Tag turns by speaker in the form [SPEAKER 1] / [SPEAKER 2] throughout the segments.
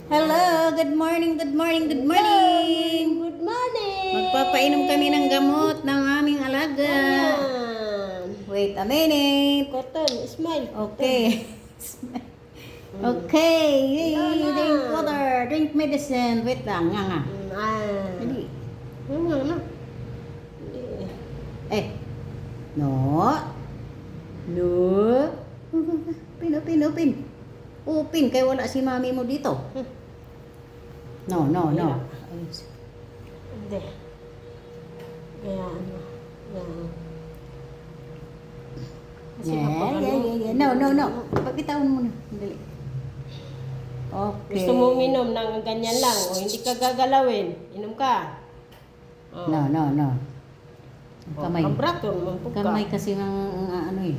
[SPEAKER 1] Hello, good morning, good morning, good morning.
[SPEAKER 2] Good morning!
[SPEAKER 1] Magpapainom kami ng gamot ng aming alaga.
[SPEAKER 2] Ayan.
[SPEAKER 1] Wait a minute.
[SPEAKER 2] Cotton, smile.
[SPEAKER 1] Okay. Okay. Yay,
[SPEAKER 2] Lola.
[SPEAKER 1] drink water, drink medicine. Wait lang, nga nga. Dali.
[SPEAKER 2] Ano?
[SPEAKER 1] Eh. No. No. Open, open, open. Open, kaya wala si mami mo dito. No, no, no. Ayos.
[SPEAKER 2] Hindi. Kaya ano. Yan.
[SPEAKER 1] Yeah. No, no, no. Pagbitawan mo na. Dali. Okay.
[SPEAKER 2] Gusto mo uminom ng ganyan lang o hindi ka gagalawin. Inom ka. Oh.
[SPEAKER 1] No, no, no. Kamay.
[SPEAKER 2] Kambrato naman po ka.
[SPEAKER 1] Kamay kasi ng ano eh.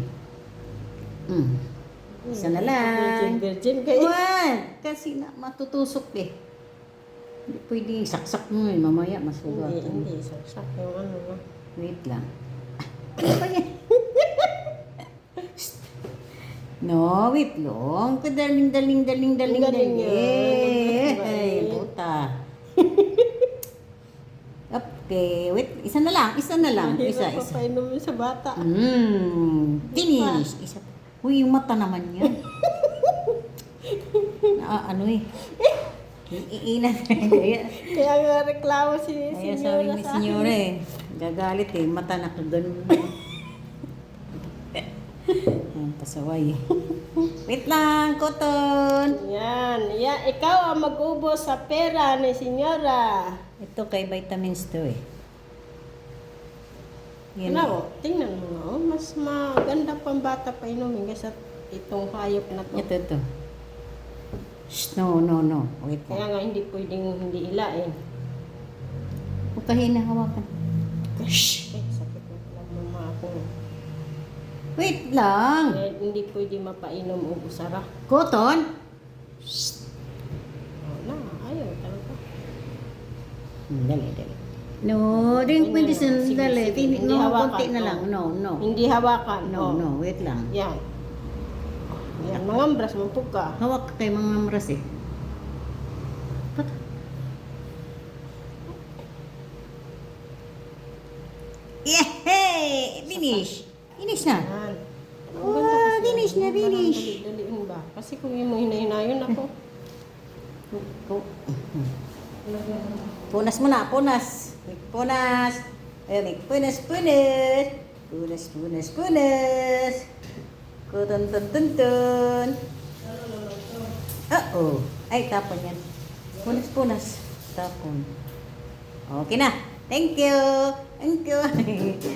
[SPEAKER 1] Isa na lang.
[SPEAKER 2] Virgin kayo.
[SPEAKER 1] What? Kasi na matutusok eh. Hindi pwede saksak mo eh. Mamaya masugat.
[SPEAKER 2] Hindi. Saksak yung ano.
[SPEAKER 1] Wait lang. Ano ba yan? No, wait long. Daling.
[SPEAKER 2] Ang galing yan.
[SPEAKER 1] Ay, puta. Okay, wait. Isa na lang. Isa.
[SPEAKER 2] Mahirap pa painumin sa bata.
[SPEAKER 1] Finish. Isa. Uy, yung mata naman yan. Ano eh. Iinan.
[SPEAKER 2] Kaya nga reklamo si
[SPEAKER 1] Kaya
[SPEAKER 2] Senyora
[SPEAKER 1] sabi ni
[SPEAKER 2] sa
[SPEAKER 1] Senyora
[SPEAKER 2] akin.
[SPEAKER 1] eh. Gagalit eh. Mata na ganun. Ayan, pasaway eh. Wait lang, Cotton.
[SPEAKER 2] Yan. Ikaw ang mag-ubos sa pera ni Senyora.
[SPEAKER 1] Ito kay vitamins to eh. Yan.
[SPEAKER 2] Ano? Tingnan mo nga. Oh. Mas maganda pang bata pa inumin kaysa itong hayop na to.
[SPEAKER 1] Ito. Shh, no. Wait
[SPEAKER 2] Kaya
[SPEAKER 1] lang.
[SPEAKER 2] nga hindi pwedeng hindi ilain.
[SPEAKER 1] Huwag ka hinahawakan.
[SPEAKER 2] Shhh! Sakit na pala mama ako.
[SPEAKER 1] Wait lang.
[SPEAKER 2] Kaya hindi pwede mapainom o busara.
[SPEAKER 1] Cotton.
[SPEAKER 2] Oh, na, ayaw talaga.
[SPEAKER 1] Dali. No, drink medicine.
[SPEAKER 2] Sige,
[SPEAKER 1] Dali.
[SPEAKER 2] sige. Hindi
[SPEAKER 1] No,
[SPEAKER 2] hawakan.
[SPEAKER 1] konti na
[SPEAKER 2] Oh.
[SPEAKER 1] lang. No.
[SPEAKER 2] Hindi hawakan. Oh.
[SPEAKER 1] No, wait lang.
[SPEAKER 2] Yan. Yan, mangambras mo po ka.
[SPEAKER 1] Hawak ka kay mga maras eh. Yehey! Finish! Finish na!
[SPEAKER 2] Yan.
[SPEAKER 1] Wow, finish na, finish.
[SPEAKER 2] Daliin ba? Kasi kung yung hinahinayon ako.
[SPEAKER 1] Punas mo na, punas! Punas! Ayun, punas! Punas! Kutun. Uh-oh. Ay, tapon yan. Punas. Tapon. Okay na. Thank you.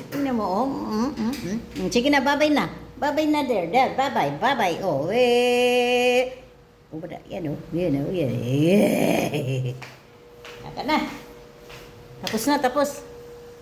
[SPEAKER 1] Tingnan mo, oh. Sige na, bye-bye na. Bye-bye na there. Bye-bye. Oh, eh. Oh, bada. Yan, oh. Yan. Naka na. Tapos.